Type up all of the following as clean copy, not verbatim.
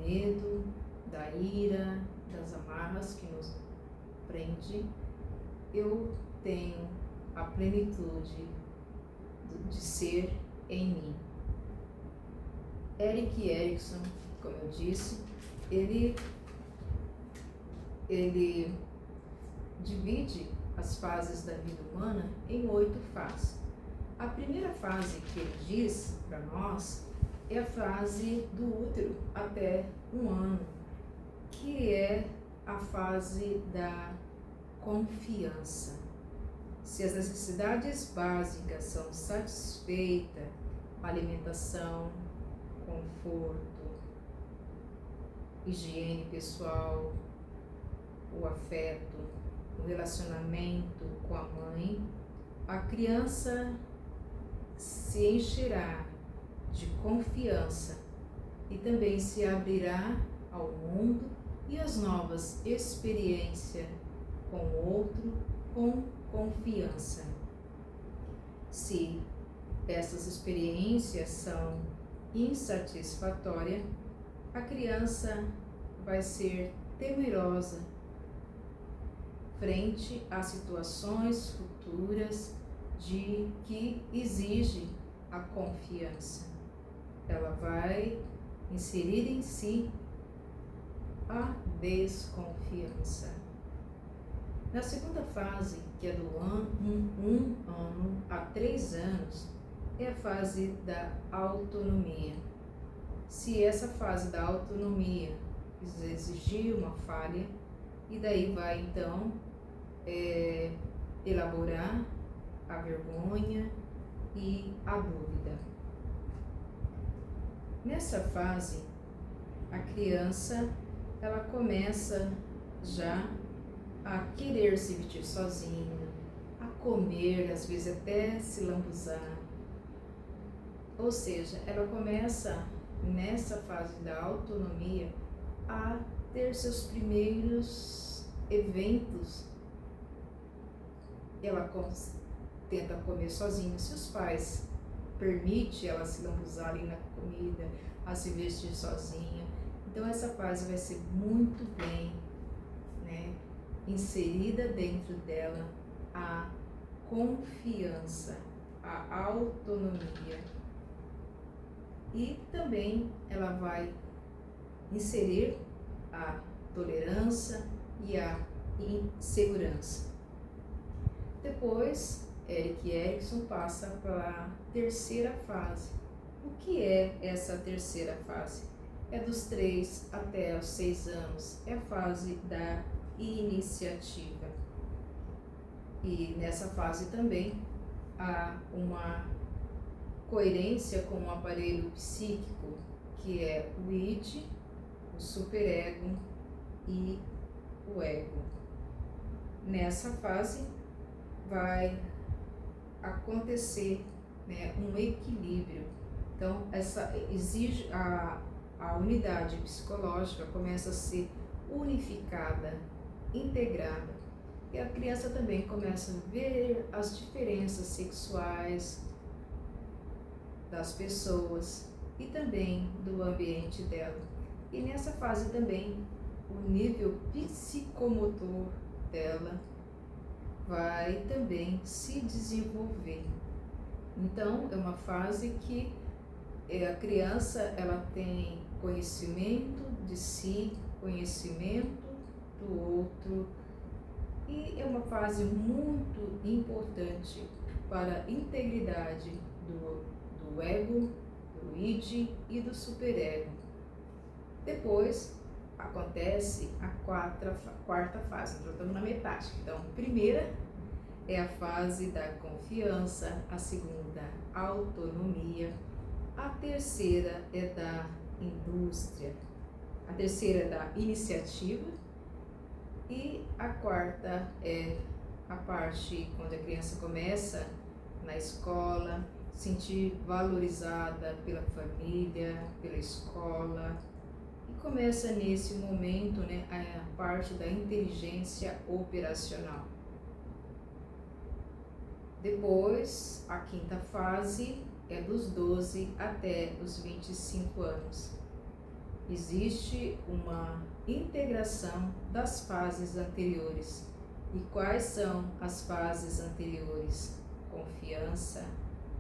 medo, da ira, das amarras que nos prende, eu tenho a plenitude de ser em mim. Erik Erikson, como eu disse, ele divide as fases da vida humana em 8 fases. A primeira fase que ele diz para nós é a fase do útero até 1 ano, que é a fase da confiança. Se as necessidades básicas são satisfeitas, alimentação, conforto, higiene pessoal, o afeto, o relacionamento com a mãe, a criança se encherá de confiança e também se abrirá ao mundo e às novas experiências com o outro com confiança. Se essas experiências são insatisfatórias, a criança vai ser temerosa frente a situações futuras de que exige a confiança. Ela vai inserir em si a desconfiança. Na segunda fase, que é do 1 ano a 3 anos, é a fase da autonomia. Se essa fase da autonomia exigir uma falha, e daí vai então elaborar a vergonha e a dúvida. Nessa fase, a criança ela começa já a querer se vestir sozinha, a comer, às vezes até se lambuzar. Ou seja, ela começa nessa fase da autonomia a ter seus primeiros eventos. Ela tenta comer sozinha, se os pais permitem ela se lambuzar ali na comida, a se vestir sozinha. Então essa fase vai ser muito bem, inserida dentro dela a confiança, a autonomia. E também ela vai inserir a tolerância e a insegurança. Depois, Erik Erikson passa para a terceira fase. O que é essa terceira fase? É dos 3 até os 6 anos. É a fase da iniciativa. E nessa fase também há uma coerência com o aparelho psíquico, que é o id, o superego e o ego. Nessa fase vai acontecer um equilíbrio. Então, essa exige a unidade psicológica começa a ser unificada, integrada. E a criança também começa a ver as diferenças sexuais das pessoas e também do ambiente dela. E nessa fase também o nível psicomotor dela vai também se desenvolver. Então é uma fase que a criança ela tem conhecimento de si, conhecimento do outro, e é uma fase muito importante para a integridade do ego, do id e do superego. Depois acontece a quarta fase, então estamos na metade. Então, a primeira é a fase da confiança, a segunda, autonomia, a terceira é da indústria, a terceira é da iniciativa e a quarta é a parte quando a criança começa na escola, sentir valorizada pela família, pela escola, e começa nesse momento a parte da inteligência operacional. Depois, a quinta fase é dos 12 até os 25 anos. existe uma integração das fases anteriores. E quais são as fases anteriores? Confiança,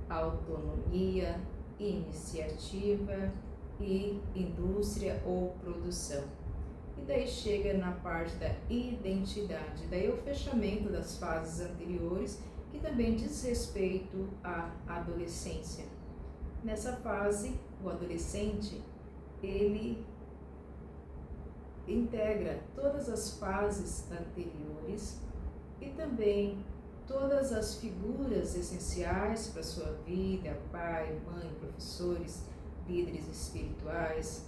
autonomia, iniciativa e indústria ou produção. E daí chega na parte da identidade, daí o fechamento das fases anteriores, que também diz respeito à adolescência. Nessa fase, o adolescente, ele integra todas as fases anteriores e também todas as figuras essenciais para a sua vida, pai, mãe, professores, líderes espirituais,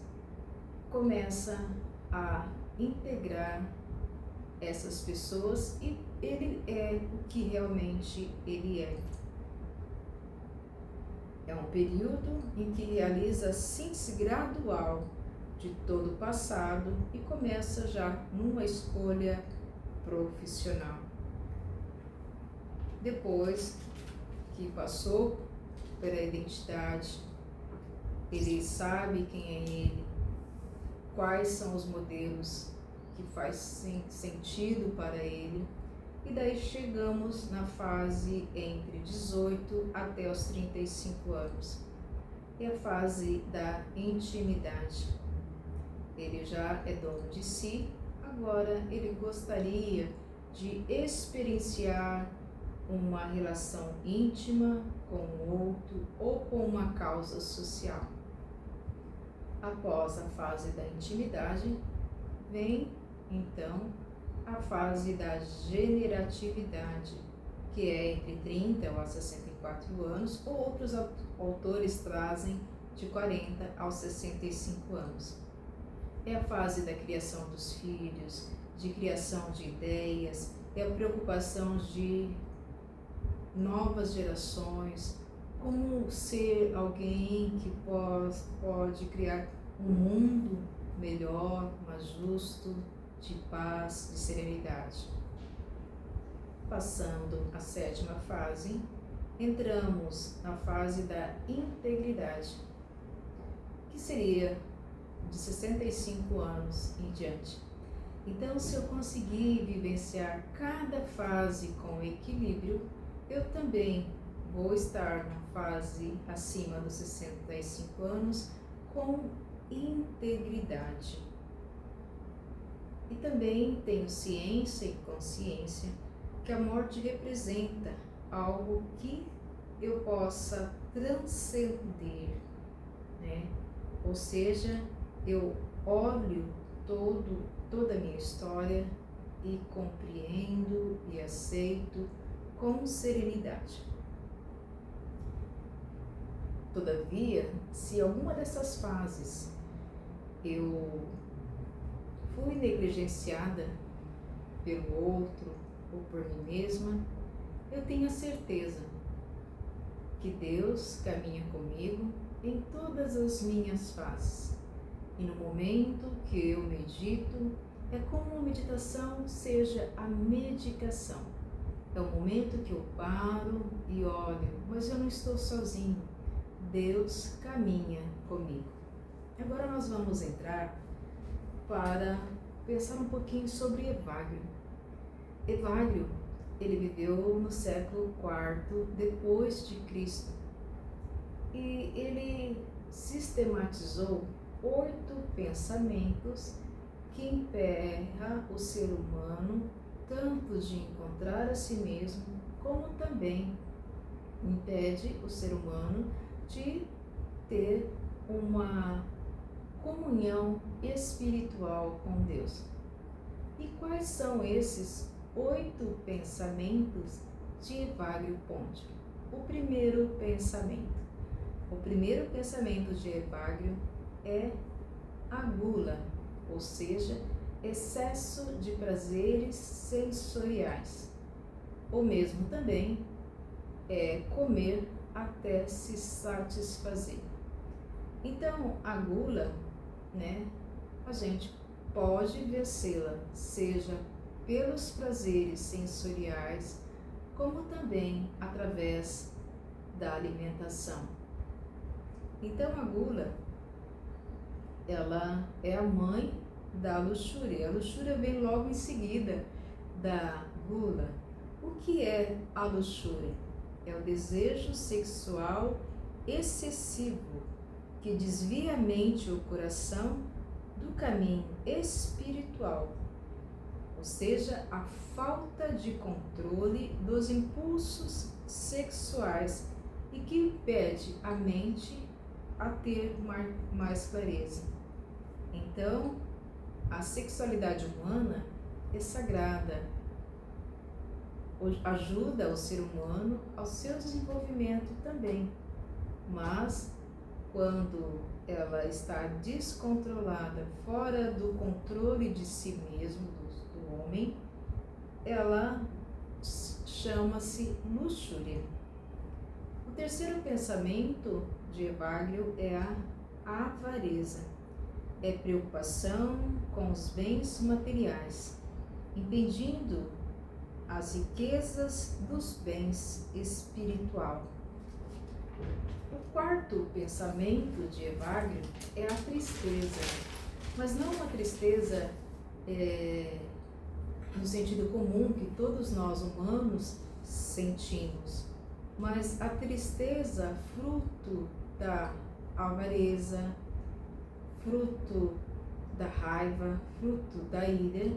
começa a integrar essas pessoas e ele é o que realmente ele é. É um período em que realiza a síntese gradual de todo o passado e começa já numa escolha profissional. Depois que passou pela identidade, ele sabe quem é ele, quais são os modelos que fazem sentido para ele, e daí chegamos na fase entre 18 até os 35 anos. É a fase da intimidade. Ele já é dono de si, agora ele gostaria de experienciar uma relação íntima com o outro ou com uma causa social. Após a fase da intimidade, vem então a fase da generatividade, que é entre 30 a 64 anos, ou outros autores trazem de 40 aos 65 anos. É a fase da criação dos filhos, de criação de ideias, é a preocupação de novas gerações, como ser alguém que pode criar um mundo melhor, mais justo, de paz, de serenidade. Passando a sétima fase, entramos na fase da integridade, que seria de 65 anos em diante. Então, se eu conseguir vivenciar cada fase com equilíbrio, eu também vou estar na fase acima dos 65 anos com integridade. E também tenho ciência e consciência que a morte representa algo que eu possa transcender, né? Ou seja, eu olho toda a minha história e compreendo e aceito com serenidade. Todavia, se alguma dessas fases eu fui negligenciada pelo outro ou por mim mesma, eu tenho a certeza que Deus caminha comigo em todas as minhas fases. E no momento que eu medito, é como a meditação seja a medicação. É o momento que eu paro e olho, mas eu não estou sozinho. Deus caminha comigo. Agora nós vamos entrar para pensar um pouquinho sobre Evagrio. Evagrio, ele viveu no século IV depois de Cristo e ele sistematizou 8 pensamentos que emperra o ser humano tanto de encontrar a si mesmo, como também impede o ser humano de ter uma comunhão espiritual com Deus. E quais são esses 8 pensamentos de Evagrio Ponte? O primeiro pensamento de Evagrio é a gula, ou seja, excesso de prazeres sensoriais, ou mesmo também comer até se satisfazer. Então, a gula, né, a gente pode vencê-la, seja pelos prazeres sensoriais, como também através da alimentação. Então, a gula, ela é a mãe da luxúria. A luxúria vem logo em seguida da gula. O que é a luxúria? É o desejo sexual excessivo que desvia a mente e o coração do caminho espiritual, ou seja, a falta de controle dos impulsos sexuais e que impede a mente a ter mais clareza. Então, a sexualidade humana é sagrada, ajuda o ser humano ao seu desenvolvimento também, mas quando ela está descontrolada, fora do controle de si mesmo, do homem, ela chama-se luxúria. O terceiro pensamento de Evagrio é a avareza. É preocupação com os bens materiais, impedindo as riquezas dos bens espiritual. O quarto pensamento de Evagrio é a tristeza, mas não uma tristeza no sentido comum que todos nós humanos sentimos, mas a tristeza fruto da avareza, fruto da raiva, fruto da ira,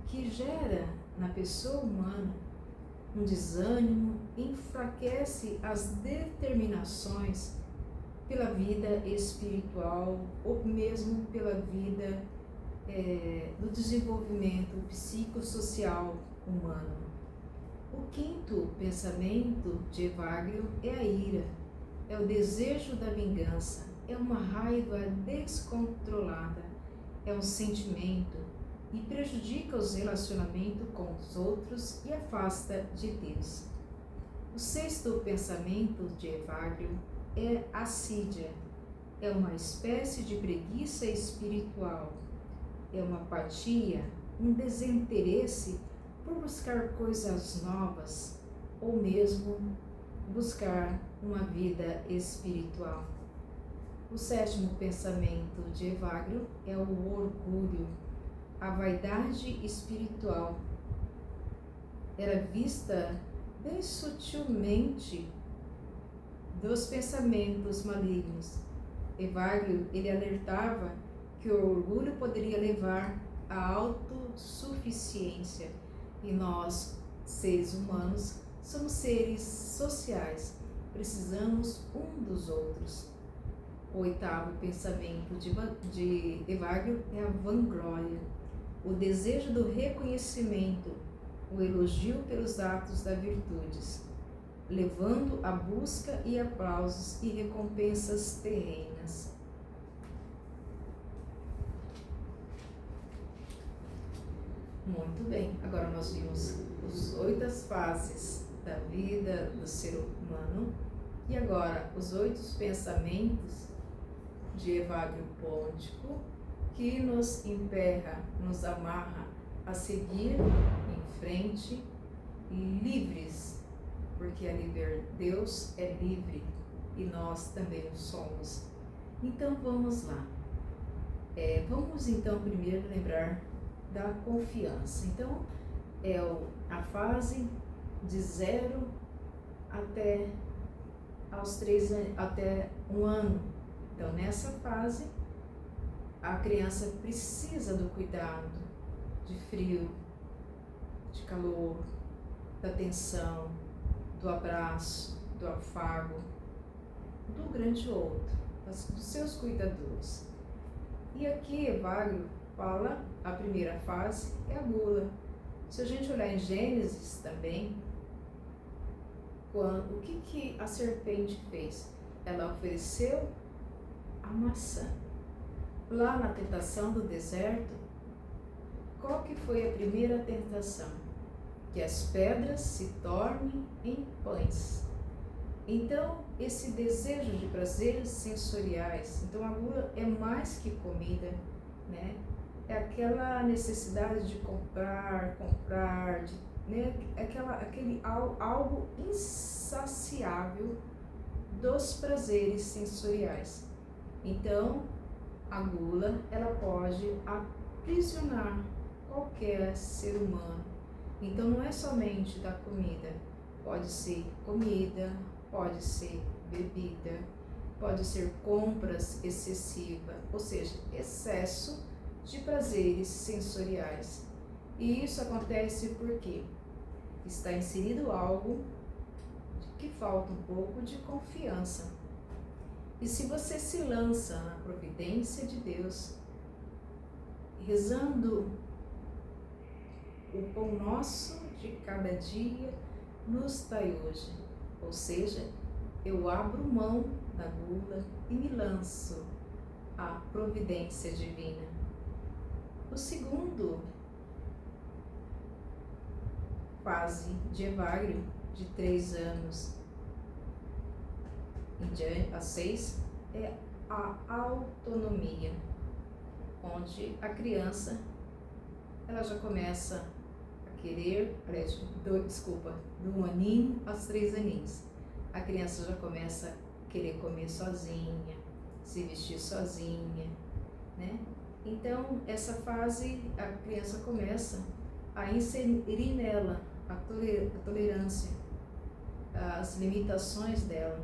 que gera na pessoa humana um desânimo, enfraquece as determinações pela vida espiritual ou mesmo pela vida do desenvolvimento psicossocial humano. O quinto pensamento de Evagrio é a ira, é o desejo da vingança, é uma raiva descontrolada, é um sentimento e prejudica os relacionamentos com os outros e afasta de Deus. O sexto pensamento de Evagrio é assídia, é uma espécie de preguiça espiritual, é uma apatia, um desinteresse por buscar coisas novas ou mesmo buscar uma vida espiritual. O sétimo pensamento de Evagrio é o orgulho, a vaidade espiritual. Era vista bem sutilmente dos pensamentos malignos. Evagrio, ele alertava que o orgulho poderia levar à autossuficiência e nós, seres humanos, somos seres sociais, precisamos um dos outros. O oitavo pensamento de Evagrio é a vanglória, o desejo do reconhecimento, o elogio pelos atos das virtudes, levando a busca e aplausos e recompensas terrenas. Muito bem, agora nós vimos as 8 fases da vida do ser humano e agora os 8 pensamentos de Evagrio Póntico que nos emperra, nos amarra a seguir em frente livres, porque Deus é livre e nós também o somos. Então vamos lá. Vamos então primeiro lembrar da confiança. Então é a fase de 0 até aos 3 anos, até 1 ano. Então nessa fase a criança precisa do cuidado, de frio, de calor, da atenção, do abraço, do afago, do grande outro, dos seus cuidadores. E aqui Evagrio fala, a primeira fase é a gula. Se a gente olhar em Gênesis também, o que a serpente fez? Ela ofereceu a maçã. Lá na tentação do deserto, qual que foi a primeira tentação? Que as pedras se tornem em pães. Então, esse desejo de prazeres sensoriais, então a gula é mais que comida, né? É aquela necessidade de comprar, né? Aquele algo insaciável dos prazeres sensoriais. Então, a gula, ela pode aprisionar qualquer ser humano. Então, não é somente da comida, pode ser comida, pode ser bebida, pode ser compras excessivas, ou seja, excesso de prazeres sensoriais. E isso acontece porque está inserido algo que falta um pouco de confiança. E se você se lança na providência de Deus, rezando o pão nosso de cada dia nos dai hoje, ou seja, eu abro mão da gula e me lanço à providência divina. O segundo fase de Evagrio, de 3 anos em diante, a 6, é a autonomia, onde a criança ela já começa a querer, do 1 aninho aos 3 aninhos, a criança já começa a querer comer sozinha, se vestir sozinha, né? Então, essa fase, a criança começa a inserir nela a tolerância, as limitações dela.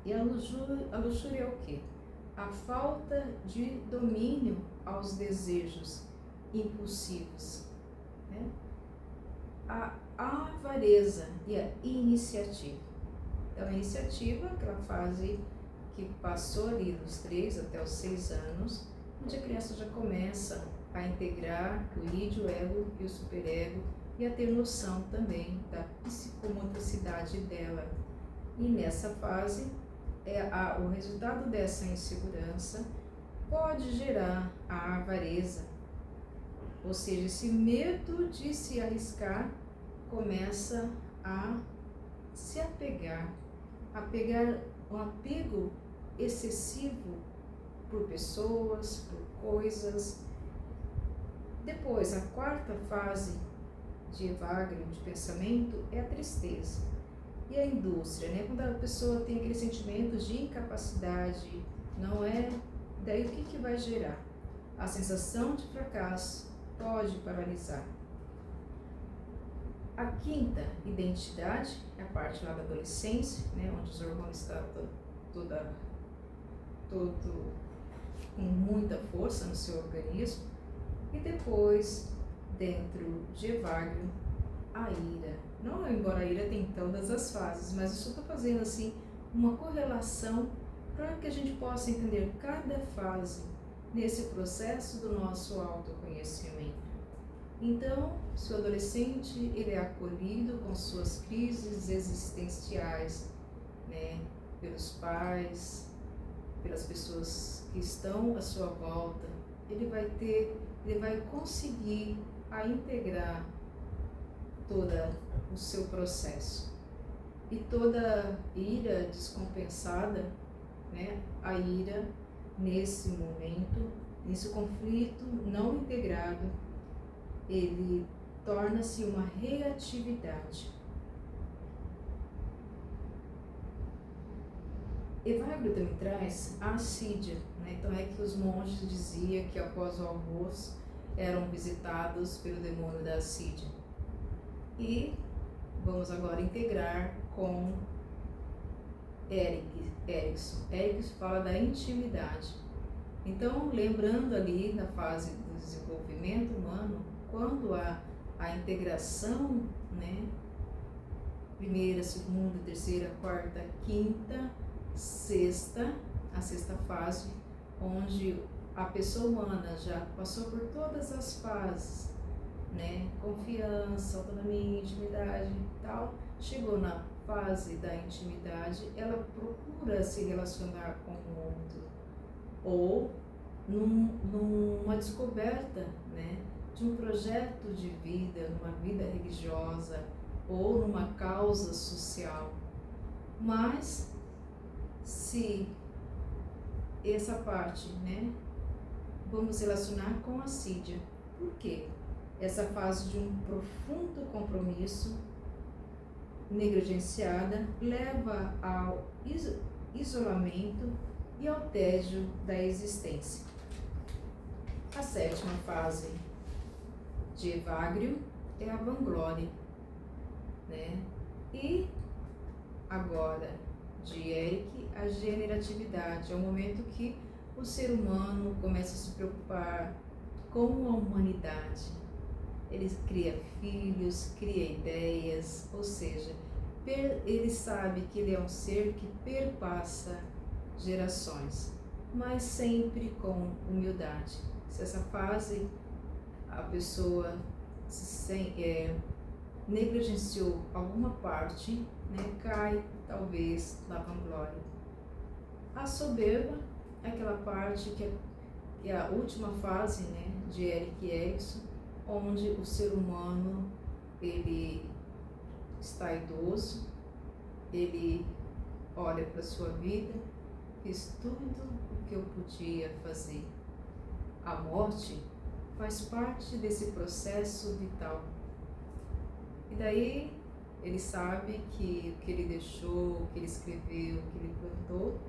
E a luxúria é o quê? A falta de domínio aos desejos impulsivos, né? A avareza e a iniciativa. Então, a iniciativa, aquela fase que passou ali dos 3 até os 6 anos, onde a criança já começa a integrar o id, o ego e o superego e a ter noção também da psicomotricidade dela. E nessa fase, o resultado dessa insegurança pode gerar a avareza, ou seja, esse medo de se arriscar começa a se apegar um apego excessivo por pessoas, por coisas. Depois, a 4ª fase de Evagrio, de pensamento, é a tristeza. E a indústria, né? Quando a pessoa tem aquele sentimento de incapacidade, não é? Daí o que vai gerar? A sensação de fracasso pode paralisar. A 5ª identidade é a parte lá da adolescência, né? Onde os hormônios estão todo com muita força no seu organismo. E depois, dentro de Evagrio, a ira. Não, embora a ira tenha todas as fases, mas eu só estou fazendo assim uma correlação para que a gente possa entender cada fase nesse processo do nosso autoconhecimento. Então, se o adolescente ele é acolhido com suas crises existenciais, né, pelos pais, pelas pessoas que estão à sua volta, ele vai conseguir a integrar todo o seu processo. E toda ira descompensada, né, a ira nesse momento, nesse conflito não integrado, ele torna-se uma reatividade. Evagrio também traz a assídia, né? Então é que os monges diziam que após o almoço eram visitados pelo demônio da assídia. E vamos agora integrar com Erickson. Erickson fala da intimidade. Então, lembrando ali na fase do desenvolvimento humano, quando há a integração, né, 1ª, 2ª, 3ª, 4ª, 5ª, 6ª, a 6ª fase, onde a pessoa humana já passou por todas as fases, né, confiança, autonomia, intimidade e tal, chegou na fase da intimidade, ela procura se relacionar com o outro, ou numa descoberta, né, de um projeto de vida, numa vida religiosa ou numa causa social. Mas se essa parte, né, vamos relacionar com a assídia. Por quê? Essa fase de um profundo compromisso negligenciada leva ao isolamento e ao tédio da existência. A sétima fase de Evagrio é a vanglória, né? E agora, de Eric, a generatividade. É o momento que o ser humano começa a se preocupar com a humanidade. Ele cria filhos, cria ideias, ou seja, ele sabe que ele é um ser que perpassa gerações, mas sempre com humildade. Se essa fase a pessoa negligenciou alguma parte, né, cai talvez na vanglória. A soberba é aquela parte que é a última fase, né, de Erik Erikson, onde o ser humano ele está idoso, ele olha para a sua vida, fiz tudo o que eu podia fazer. A morte faz parte desse processo vital. E daí ele sabe que o que ele deixou, o que ele escreveu, o que ele plantou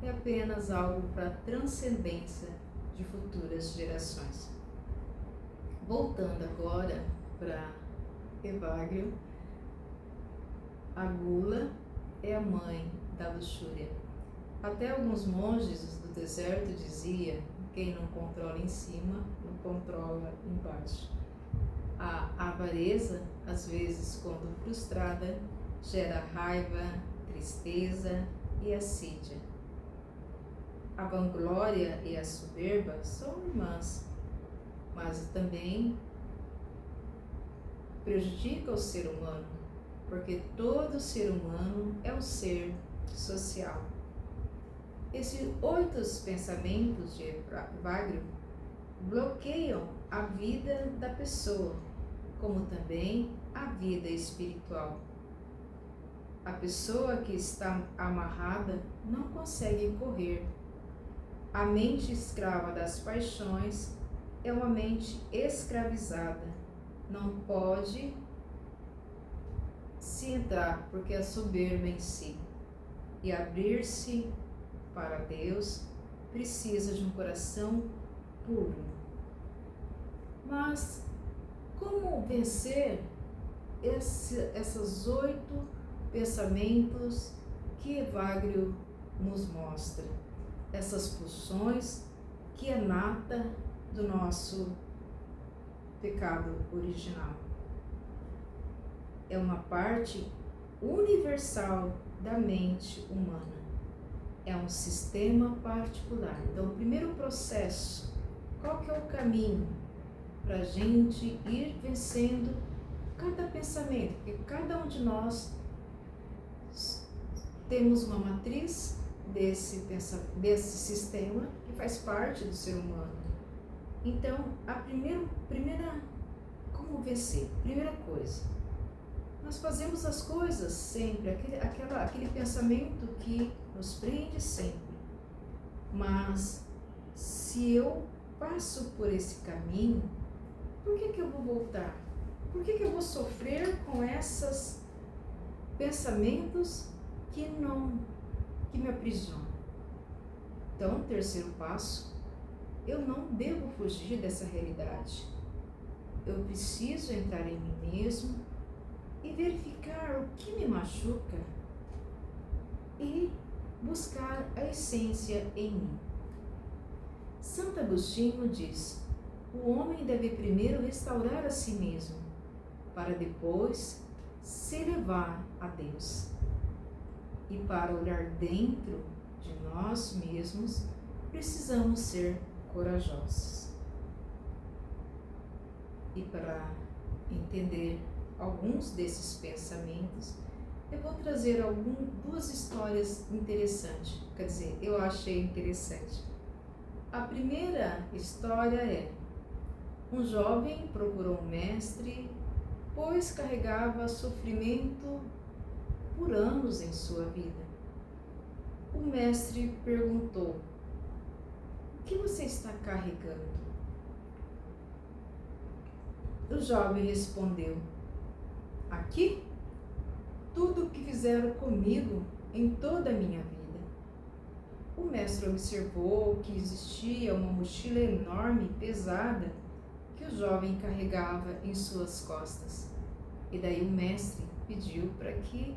é apenas algo para transcendência de futuras gerações. Voltando agora para Evagrio, a gula é a mãe da luxúria. Até alguns monges do deserto diziam: quem não controla em cima, não controla embaixo. A avareza, às vezes, quando frustrada, gera raiva, tristeza e assídia. A vanglória e a soberba são irmãs, mas também prejudica o ser humano, porque todo ser humano é um ser social. Esses 8 pensamentos de Evagrio bloqueiam a vida da pessoa, como também a vida espiritual. A pessoa que está amarrada não consegue correr. A mente escrava das paixões é uma mente escravizada. Não pode se entrar porque é soberba em si. E abrir-se para Deus precisa de um coração puro. Mas como vencer esses 8 pensamentos que Evagrio nos mostra? Essas pulsões que é nata do nosso pecado original. É uma parte universal da mente humana. É um sistema particular. Então, o primeiro processo, qual que é o caminho para a gente ir vencendo cada pensamento? Porque cada um de nós temos uma matriz desse sistema que faz parte do ser humano. Então, a primeira como vencer? Primeira coisa, nós fazemos as coisas sempre, aquele pensamento que nos prende sempre. Mas se eu passo por esse caminho, por que eu vou voltar? Por que eu vou sofrer com esses pensamentos que me aprisionam? Então, terceiro passo, eu não devo fugir dessa realidade. Eu preciso entrar em mim mesmo e verificar o que me machuca e buscar a essência em mim. Santo Agostinho diz: o homem deve primeiro restaurar a si mesmo, para depois se elevar a Deus. E para olhar dentro de nós mesmos, precisamos ser corajosos. E para entender alguns desses pensamentos, eu vou trazer duas histórias interessantes. Quer dizer, eu achei interessante. A primeira história é: um jovem procurou um mestre, pois carregava sofrimento por anos em sua vida. O mestre perguntou: o que você está carregando? O jovem respondeu: aqui, tudo o que fizeram comigo em toda a minha vida. O mestre observou que existia uma mochila enorme e pesada que o jovem carregava em suas costas. E daí o mestre pediu para que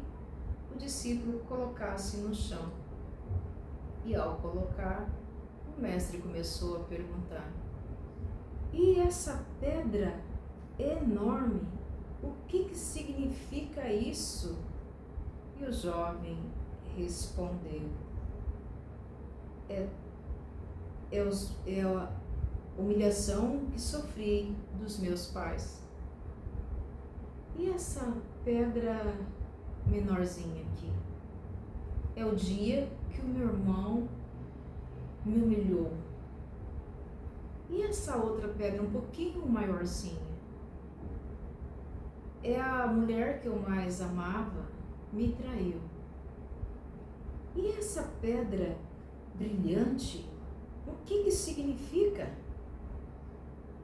o discípulo colocasse no chão. E ao colocar, o mestre começou a perguntar: e essa pedra enorme, o que significa isso? E o jovem respondeu: é a humilhação que sofri dos meus pais. E essa pedra menorzinha aqui? É o dia que o meu irmão me humilhou. E essa outra pedra um pouquinho maiorzinha? É a mulher que eu mais amava me traiu. E essa pedra brilhante, o que significa?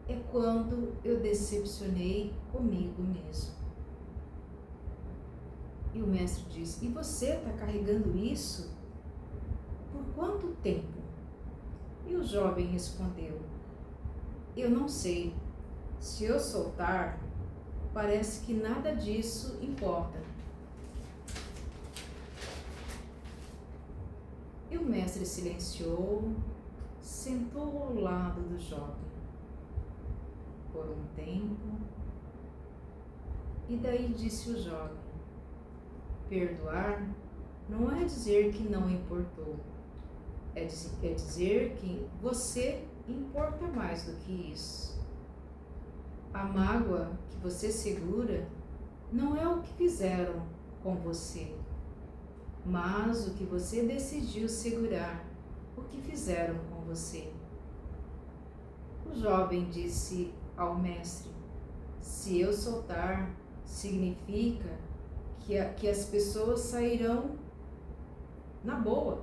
É quando eu decepcionei comigo mesmo. E o mestre disse: e você está carregando isso? Por quanto tempo? E o jovem respondeu: eu não sei. Se eu soltar, parece que nada disso importa. E o mestre silenciou, sentou ao lado do jovem por um tempo, e daí disse o jovem: perdoar não é dizer que não importou, é dizer que você importa mais do que isso. A mágoa que você segura não é o que fizeram com você, mas o que você decidiu segurar, o que fizeram com você. O jovem disse ao mestre: se eu soltar, significa que as pessoas sairão na boa.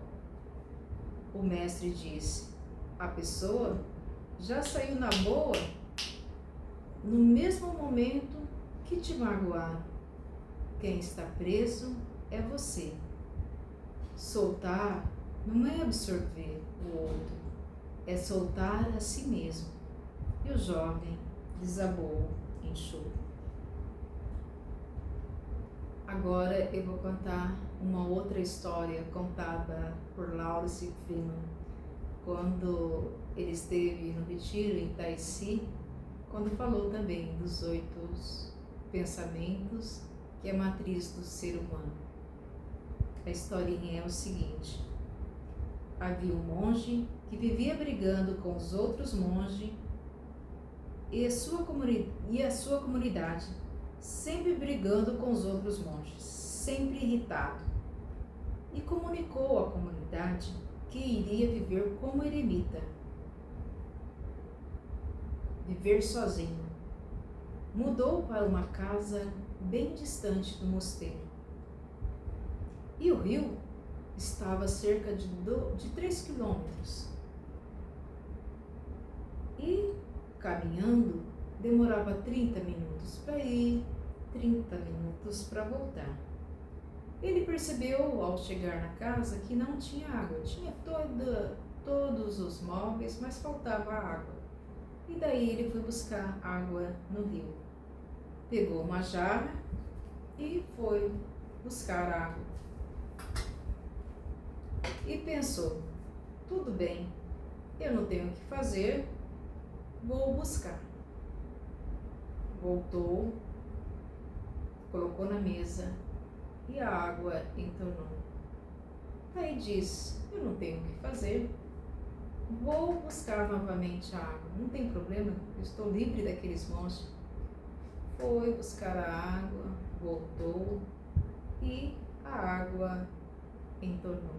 O mestre disse: a pessoa já saiu na boa no mesmo momento que te magoaram. Quem está preso é você. Soltar não é absorver o outro, é soltar a si mesmo. E o jovem desabou em choro. Agora eu vou contar uma outra história contada por Laurence Freeman, quando ele esteve no retiro em Taisi, quando falou também dos 8 pensamentos, que é a matriz do ser humano. A historinha é o seguinte: havia um monge que vivia brigando com os outros monges e a sua comunidade, sempre brigando com os outros monges, sempre irritado, e comunicou à comunidade que iria viver como eremita, viver sozinho. Mudou para uma casa bem distante do mosteiro. E o rio estava a cerca de 3 quilômetros. E, caminhando, demorava 30 minutos para ir, 30 minutos para voltar. Ele percebeu, ao chegar na casa, que não tinha água. Tinha todos os móveis, mas faltava água. E daí ele foi buscar água no rio. Pegou uma jarra e foi buscar água. E pensou: tudo bem, eu não tenho o que fazer, vou buscar. Voltou, colocou na mesa e a água entornou. Aí disse: eu não tenho o que fazer, vou buscar novamente a água. Não tem problema, eu estou livre daqueles monstros. Foi buscar a água, voltou e a água entornou.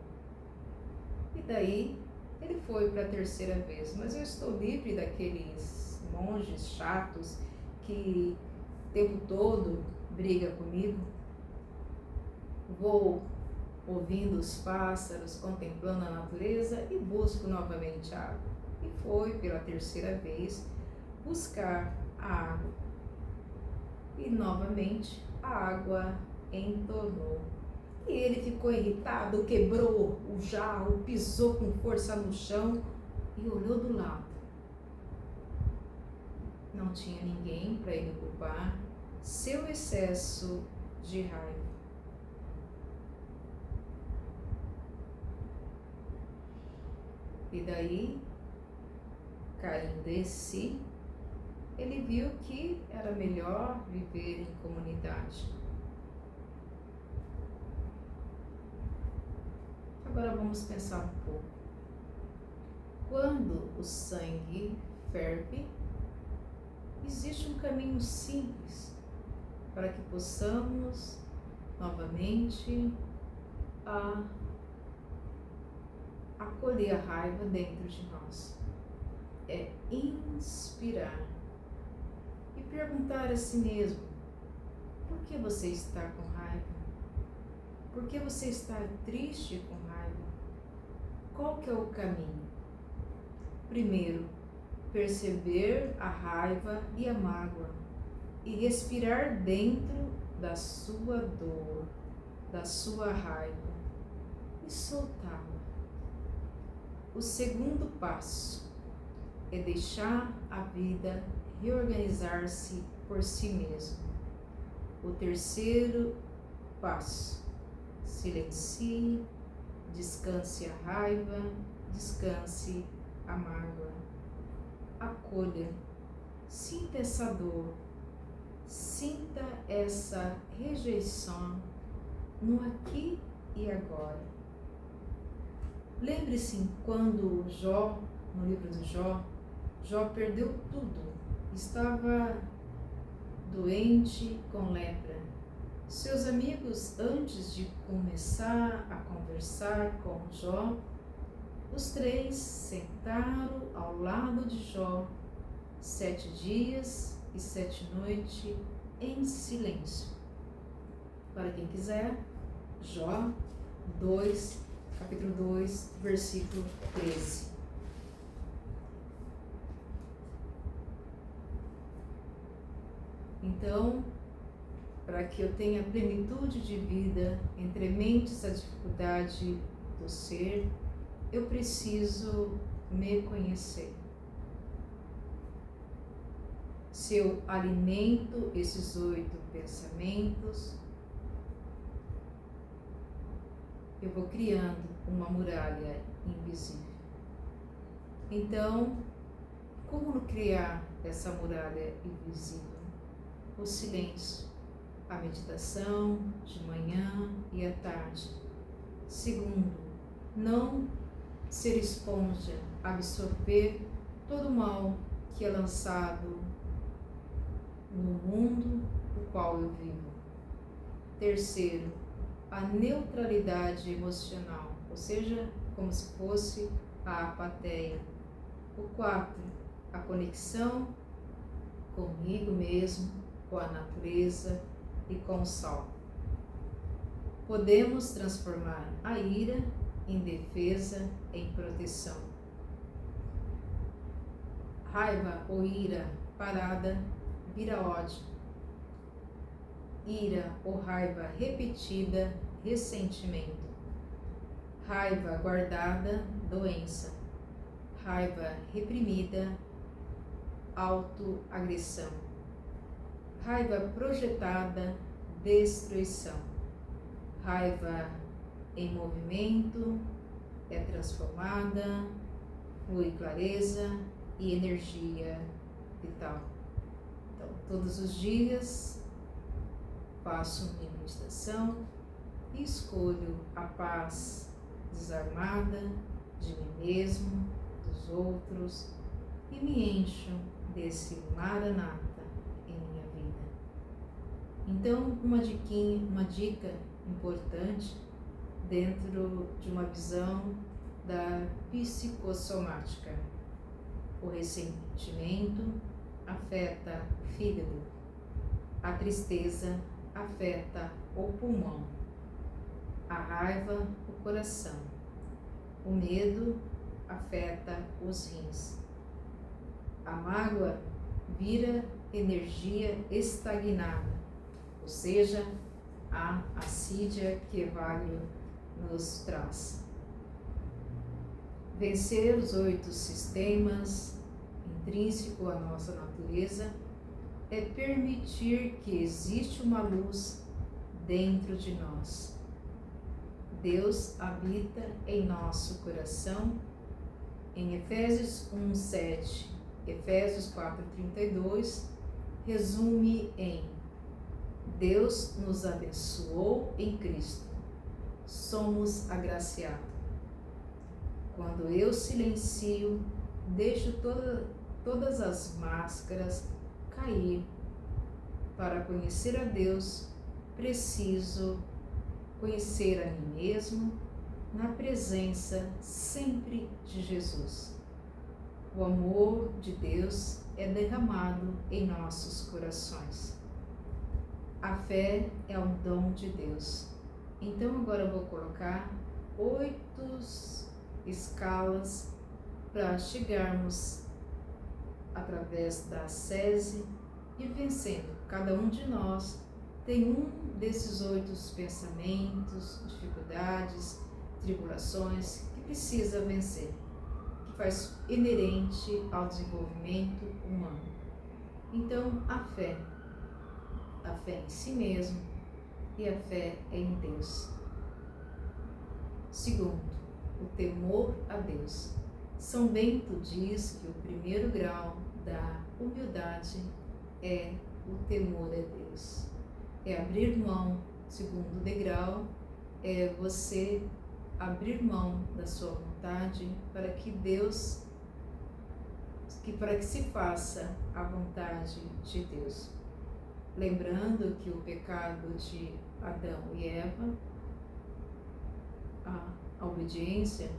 E daí ele foi para a terceira vez: mas eu estou livre daqueles monges chatos que o tempo todo briga comigo. Vou ouvindo os pássaros, contemplando a natureza e busco novamente a água. E foi pela terceira vez buscar a água. E novamente a água entornou. E ele ficou irritado, quebrou o jarro, pisou com força no chão e olhou do lado. Não tinha ninguém para ele culpar seu excesso de raiva. E daí, caindo em si, ele viu que era melhor viver em comunidade. Agora vamos pensar um pouco. Quando o sangue ferve, existe um caminho simples para que possamos novamente acolher a raiva dentro de nós. É inspirar e perguntar a si mesmo: por que você está com raiva? Por que você está triste com raiva? Qual que é o caminho? Primeiro, perceber a raiva e a mágoa e respirar dentro da sua dor, da sua raiva e soltá-la. O segundo passo é deixar a vida reorganizar-se por si mesmo. O terceiro passo: silencie, descanse a raiva, descanse a mágoa. Acolha, sinta essa dor, sinta essa rejeição no aqui e agora. Lembre-se quando Jó, no livro do Jó, Jó perdeu tudo, estava doente com lepra. Seus amigos, antes de começar a conversar com Jó, os três sentaram ao lado de Jó 7 dias e 7 noites em silêncio. Para quem quiser, Jó 2, capítulo 2, versículo 13. Então, para que eu tenha plenitude de vida, entre mentes a dificuldade do ser, eu preciso me conhecer. Se eu alimento esses 8 pensamentos, eu vou criando uma muralha invisível. Então, como criar essa muralha invisível? O silêncio, a meditação de manhã e à tarde. Segundo, não ser esponja, absorver todo o mal que é lançado no mundo no qual eu vivo. Terceiro, a neutralidade emocional, ou seja, como se fosse a apatia. O 4, a conexão comigo mesmo, com a natureza e com o sol. Podemos transformar a ira em defesa, em proteção. Raiva ou ira parada vira ódio. Ira ou raiva repetida, ressentimento. Raiva guardada, doença. Raiva reprimida, autoagressão. Raiva projetada, destruição. Raiva em movimento é transformada, flui clareza e energia vital. Então, todos os dias faço minha meditação e escolho a paz desarmada de mim mesmo, dos outros, e me encho desse Maranata em minha vida. Então, uma dica importante dentro de uma visão da psicossomática. O ressentimento afeta o fígado, a tristeza afeta o pulmão, a raiva o coração, o medo afeta os rins, a mágoa vira energia estagnada, ou seja, a assídia que Evalio nos traz. Vencer os 8 sistemas intrínsecos à nossa natureza é permitir que existe uma luz dentro de nós. Deus habita em nosso coração. Em Efésios 1:7, Efésios 4:32, resume em: Deus nos abençoou em Cristo. Somos agraciados. Quando eu silencio, deixo todas as máscaras cair. Para conhecer a Deus, preciso conhecer a mim mesmo na presença sempre de Jesus. O amor de Deus é derramado em nossos corações. A fé é um dom de Deus. Então agora eu vou colocar 8 escalas para chegarmos através da ascese e vencendo. Cada um de nós tem um desses 8 pensamentos, dificuldades, tribulações que precisa vencer, que faz inerente ao desenvolvimento humano. Então, a fé em si mesmo e a fé em Deus. Segundo, o temor a Deus. São Bento diz que o primeiro grau da humildade é o temor a Deus. É abrir mão. Segundo degrau é você abrir mão da sua vontade para que se faça a vontade de Deus. Lembrando que o pecado de Adão e Eva, a obediência,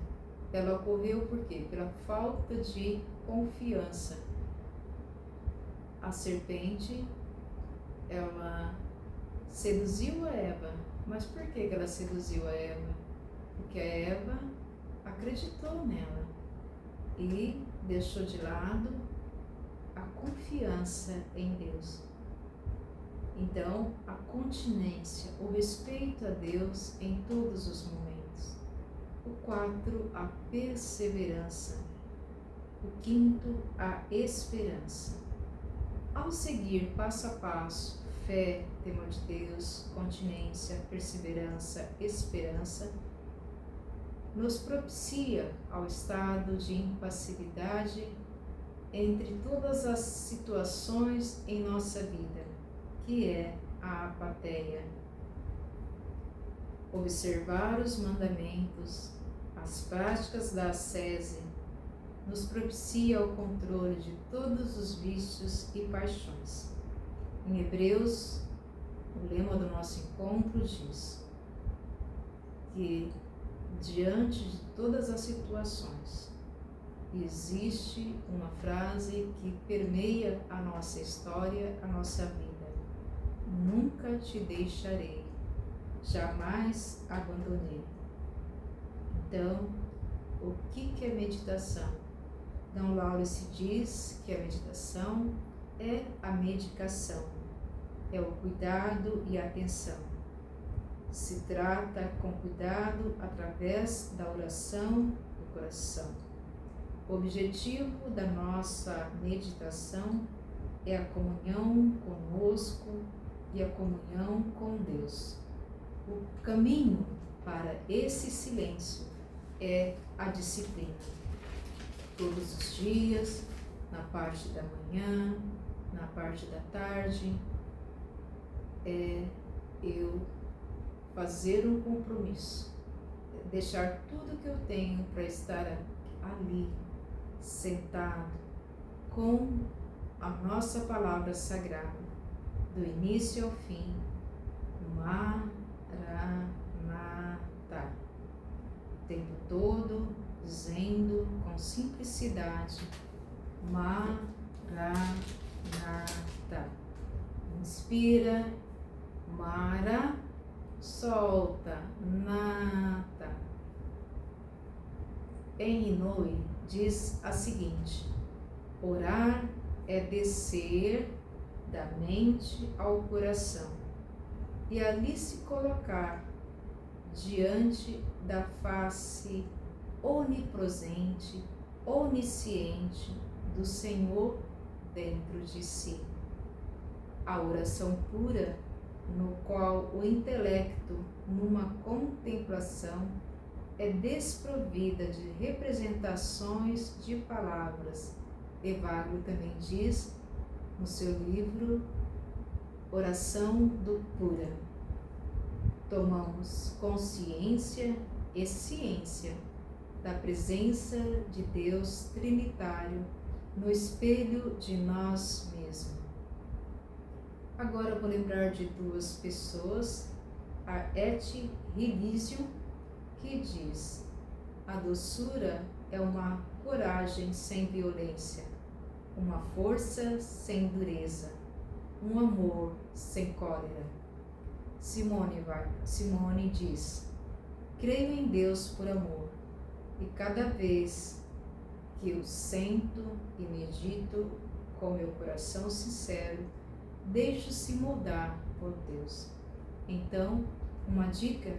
ela ocorreu por quê? Pela falta de confiança. A serpente, ela seduziu a Eva. Mas por que ela seduziu a Eva? Porque a Eva acreditou nela e deixou de lado a confiança em Deus. Então, a continência, o respeito a Deus em todos os momentos. O 4, a perseverança. O 5, a esperança. Ao seguir passo a passo, fé, temor de Deus, continência, perseverança, esperança, nos propicia ao estado de impassividade entre todas as situações em nossa vida, que é a apatia. Observar os mandamentos, as práticas da ascese, nos propicia o controle de todos os vícios e paixões. Em Hebreus, o lema do nosso encontro diz que diante de todas as situações, existe uma frase que permeia a nossa história, a nossa vida. Nunca te deixarei, jamais abandonei. Então, o que é meditação? D. Laurence diz que a meditação é a medicação, é o cuidado e a atenção. Se trata com cuidado através da oração do coração. O objetivo da nossa meditação é a comunhão conosco e a comunhão com Deus. O caminho para esse silêncio é a disciplina. Todos os dias, na parte da manhã, na parte da tarde, eu fazer um compromisso, deixar tudo que eu tenho para estar ali, sentado, com a nossa palavra sagrada, do início ao fim, Maranatha, o tempo todo dizendo com simplicidade, Maranatha. Inspira, Mara, solta, Nata. Henri Nouwen diz a seguinte: orar é descer da mente ao coração e ali se colocar diante da face onipresente, onisciente do Senhor dentro de si. A oração pura, no qual o intelecto, numa contemplação, é desprovida de representações de palavras. Evagrio também diz no seu livro Oração do Pura. Tomamos consciência e ciência da presença de Deus Trinitário no espelho de nós mesmos. Agora vou lembrar de duas pessoas, a Et Rilísio, que diz: a doçura é uma coragem sem violência, uma força sem dureza, um amor sem cólera. Simone diz: creio em Deus por amor, e cada vez que eu sento e medito com meu coração sincero, deixo-se moldar por Deus. Então, uma dica: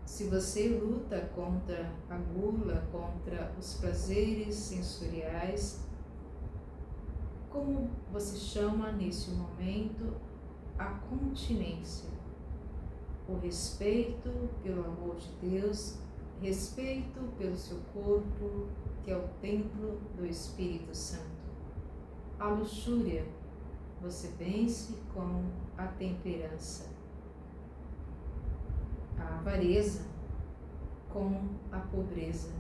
se você luta contra a gula, contra os prazeres sensoriais, como você chama nesse momento a continência, o respeito pelo amor de Deus, respeito pelo seu corpo, que é o templo do Espírito Santo. A luxúria você vence com a temperança, a avareza com a pobreza.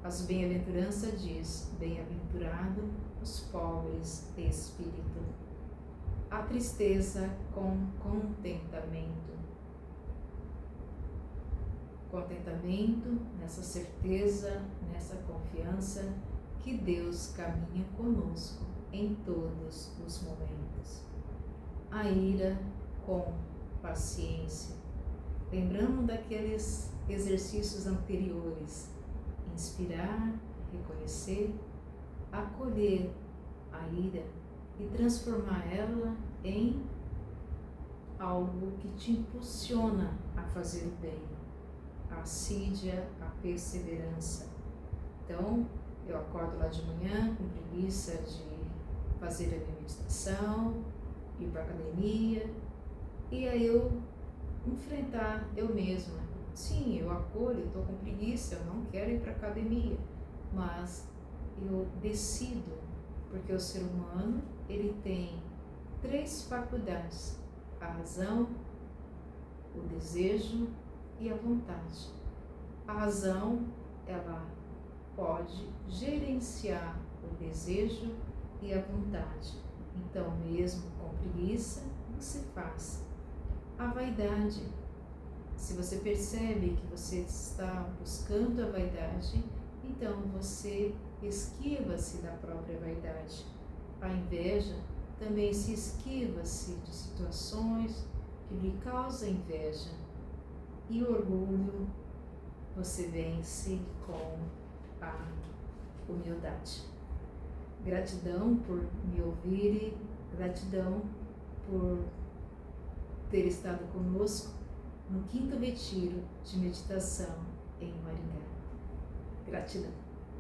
As bem-aventuranças diz: bem-aventurado os pobres de espírito. A tristeza com contentamento. Contentamento nessa certeza, nessa confiança que Deus caminha conosco em todos os momentos. A ira com paciência. Lembrando daqueles exercícios anteriores: inspirar, reconhecer, acolher a ira e transformar ela em algo que te impulsiona a fazer o bem. A assídia, a perseverança. Então, eu acordo lá de manhã com preguiça de fazer a minha meditação, ir para a academia, e aí eu enfrentar eu mesma. Sim, eu acolho, estou com preguiça, eu não quero ir para a academia, mas eu decido, porque o ser humano, ele tem 3 faculdades: a razão, o desejo e a vontade. A razão, ela pode gerenciar o desejo e a vontade. Então, mesmo com preguiça, você faz. A vaidade, se você percebe que você está buscando a vaidade, então você esquiva-se da própria vaidade. A inveja também se esquiva-se de situações que lhe causam inveja. E o orgulho você vence com a humildade. Gratidão por me ouvir, gratidão por ter estado conosco no 5º retiro de meditação em Maringá. Gratidão.